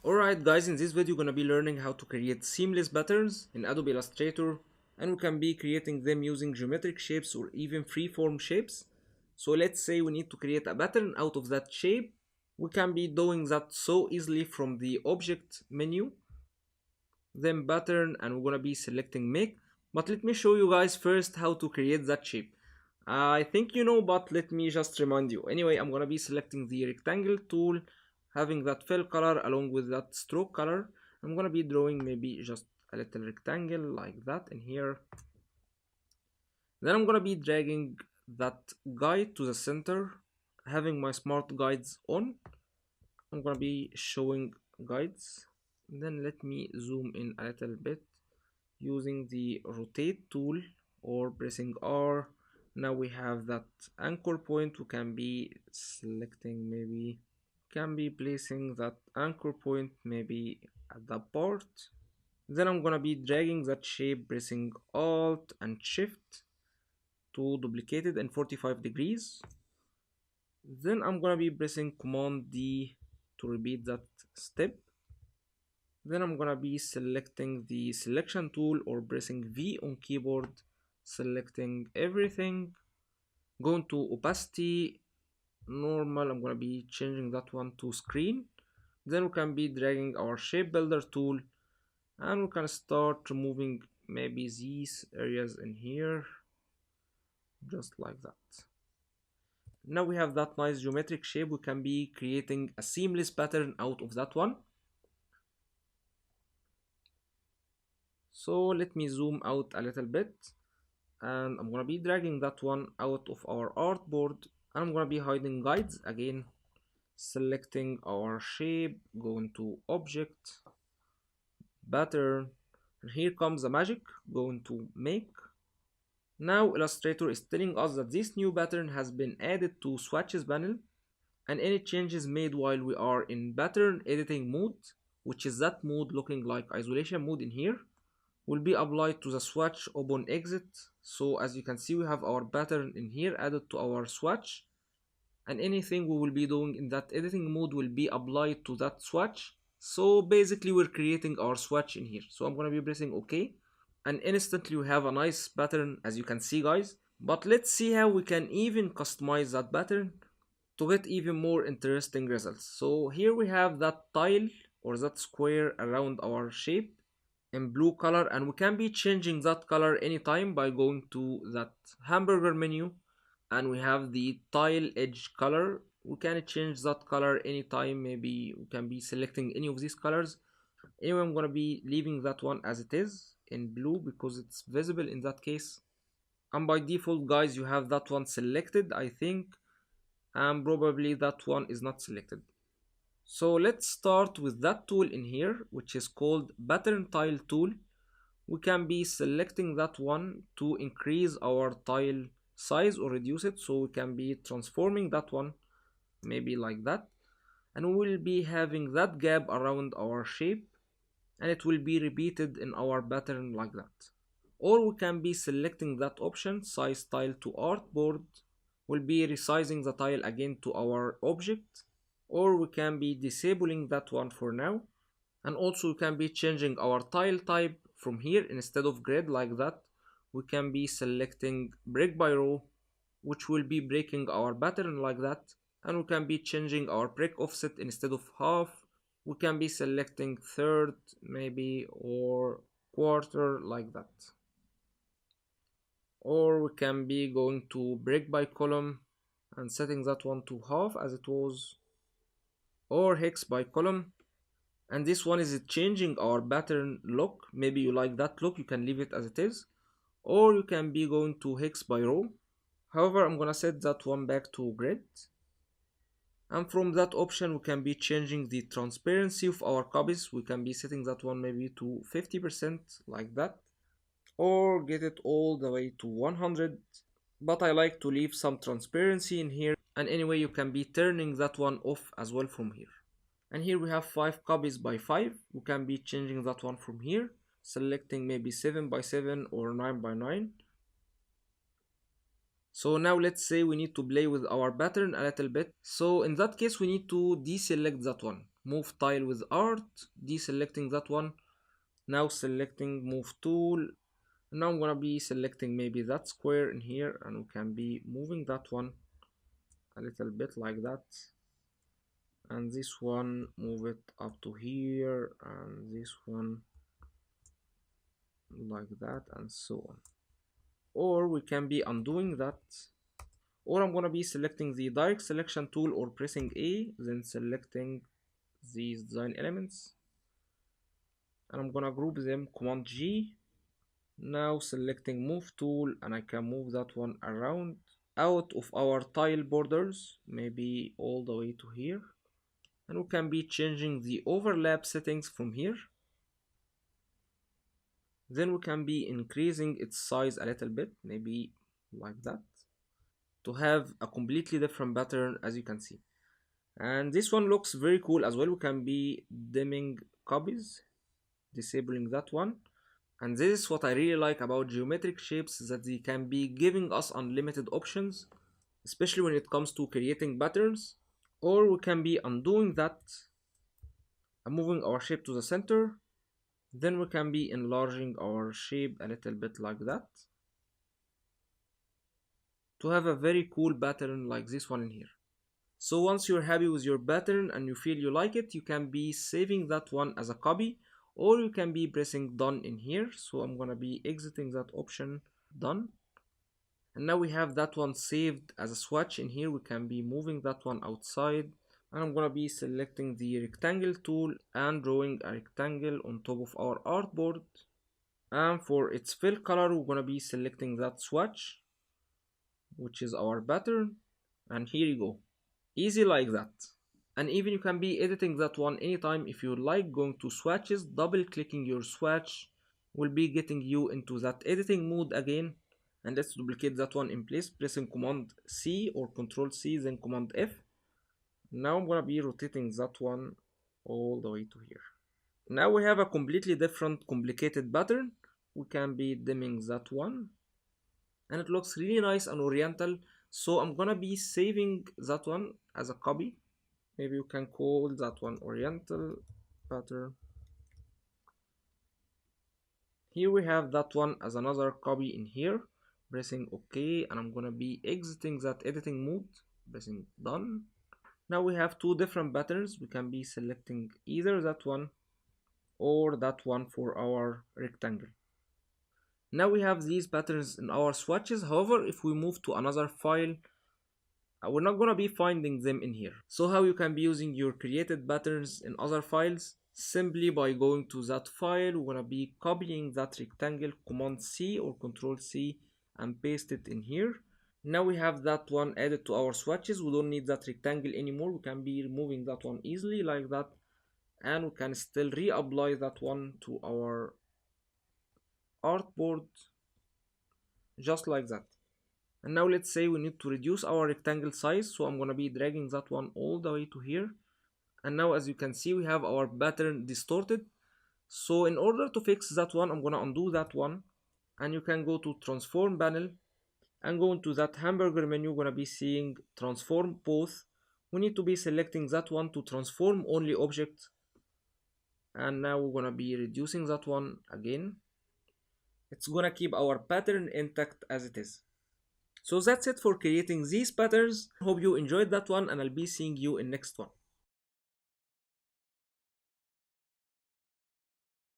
Alright guys, in this video we're gonna be learning how to create seamless patterns in Adobe Illustrator, and we can be creating them using geometric shapes or even freeform shapes. So let's say we need to create a pattern out of that shape. We can be doing that so easily from the object menu, then pattern, and we're gonna be selecting make. But let me show you guys first how to create that shape. I think you know, but let me just remind you. Anyway, I'm gonna be selecting the rectangle tool, having that fill color along with that stroke color. I'm gonna be drawing maybe just a little rectangle like that in here. Then I'm gonna be dragging that guide to the center, having my smart guides on. I'm gonna be showing guides. Then let me zoom in a little bit using the rotate tool or pressing R. Now we have that anchor point. We can be selecting, maybe can be placing that anchor point maybe at the part. Then I'm gonna be dragging that shape, pressing Alt and Shift to duplicate it in 45 degrees. Then I'm gonna be pressing Command D to repeat that step. Then I'm gonna be selecting the selection tool or pressing V on keyboard, selecting everything, going to opacity, normal. I'm gonna be changing that one to screen. Then we can be dragging our shape builder tool and we can start removing maybe these areas in here, just like that. Now we have that nice geometric shape. We can be creating a seamless pattern out of that one. So let me zoom out a little bit, and I'm gonna be dragging that one out of our artboard, and I'm gonna be hiding guides again, selecting our shape, going to object, pattern, and here comes the magic, going to make. Now Illustrator is telling us that this new pattern has been added to swatches panel, and any changes made while we are in pattern editing mode, which is that mode looking like isolation mode in here, will be applied to the swatch upon exit. So as you can see, we have our pattern in here added to our swatch, and anything we will be doing in that editing mode will be applied to that swatch. So basically we're creating our swatch in here. So I'm gonna be pressing OK, and instantly we have a nice pattern, as you can see guys. But let's see how we can even customize that pattern to get even more interesting results. So here we have that tile or that square around our shape in blue color, and we can be changing that color anytime by going to that hamburger menu, and we have the tile edge color. We can change that color anytime. Maybe we can be selecting any of these colors. Anyway, I'm gonna be leaving that one as it is in blue because it's visible in that case. And by default guys, you have that one selected, I think, and probably that one is not selected. So let's start with that tool in here, which is called pattern tile tool. We can be selecting that one to increase our tile size or reduce it. So we can be transforming that one maybe like that, and we will be having that gap around our shape, and it will be repeated in our pattern like that. Or we can be selecting that option, size tile to artboard. We'll be resizing the tile again to our object, or we can be disabling that one for now. And also we can be changing our tile type from here. Instead of grid like that, we can be selecting break by row, which will be breaking our pattern like that. And we can be changing our break offset. Instead of half, we can be selecting third maybe, or quarter like that. Or we can be going to break by column and setting that one to half as it was, or hex by column. And this one is changing our pattern look. Maybe you like that look, you can leave it as it is, or you can be going to hex by row. However, I'm gonna set that one back to grid, and from that option we can be changing the transparency of our copies. We can be setting that one maybe to 50% like that, or get it all the way to 100, but I like to leave some transparency in here. And anyway, you can be turning that one off as well from here. And here we have 5 copies by 5. We can be changing that one from here, selecting maybe 7 by 7 or 9 by 9. So now let's say we need to play with our pattern a little bit. So in that case we need to deselect that one. move tile with art, deselecting that one. Now selecting move tool. Now I'm gonna be selecting maybe that square in here, and we can be moving that one a little bit like that, and this one move it up to here, and this one like that, and so on. Or we can be undoing that, or I'm gonna be selecting the direct selection tool or pressing A, then selecting these design elements, and I'm gonna group them Command G. Now selecting move tool, and I can move that one around out of our tile borders, maybe all the way to here, and we can be changing the overlap settings from here. Then we can be increasing its size a little bit, maybe like that, to have a completely different pattern, as you can see. And this one looks very cool as well. We can be dimming copies, disabling that one. And this is what I really like about geometric shapes, that they can be giving us unlimited options, especially when it comes to creating patterns. Or we can be undoing that and moving our shape to the center. Then we can be enlarging our shape a little bit like that, to have a very cool pattern like this one in here. So once you're happy with your pattern and you feel you like it, you can be saving that one as a copy, or you can be pressing done in here. So I'm gonna be exiting that option, done. And now we have that one saved as a swatch in here. We can be moving that one outside, and I'm gonna be selecting the rectangle tool and drawing a rectangle on top of our artboard. And for its fill color, we're gonna be selecting that swatch, which is our pattern, and here you go, easy like that. And even you can be editing that one anytime if you like. Going to swatches, double clicking your swatch will be getting you into that editing mode again. And let's duplicate that one in place, pressing Command C or Control C, then Command F. Now I'm gonna be rotating that one all the way to here. Now we have a completely different complicated pattern. We can be dimming that one, and it looks really nice and oriental. So I'm gonna be saving that one as a copy. Maybe you can call that one oriental pattern. Here we have that one as another copy in here, pressing OK, and I'm gonna be exiting that editing mode, pressing done. Now we have two different patterns. We can be selecting either that one or that one for our rectangle. Now we have these patterns in our swatches. However, if we move to another file, we're not gonna be finding them in here. So how you can be using your created patterns in other files? Simply by going to that file, we're gonna be copying that rectangle, Command C or Control C, and paste it in here. Now we have that one added to our swatches. We don't need that rectangle anymore. We can be removing that one easily like that, and we can still reapply that one to our artboard just like that. And now let's say we need to reduce our rectangle size, so I'm gonna be dragging that one all the way to here. And now as you can see, we have our pattern distorted. So in order to fix that one, I'm gonna undo that one, and you can go to transform panel and go into that hamburger menu. You're gonna be seeing transform both. We need to be selecting that one to transform only object, and now we're gonna be reducing that one again. It's gonna keep our pattern intact as it is. So that's it for creating these patterns. Hope you enjoyed that one, and I'll be seeing you in next one.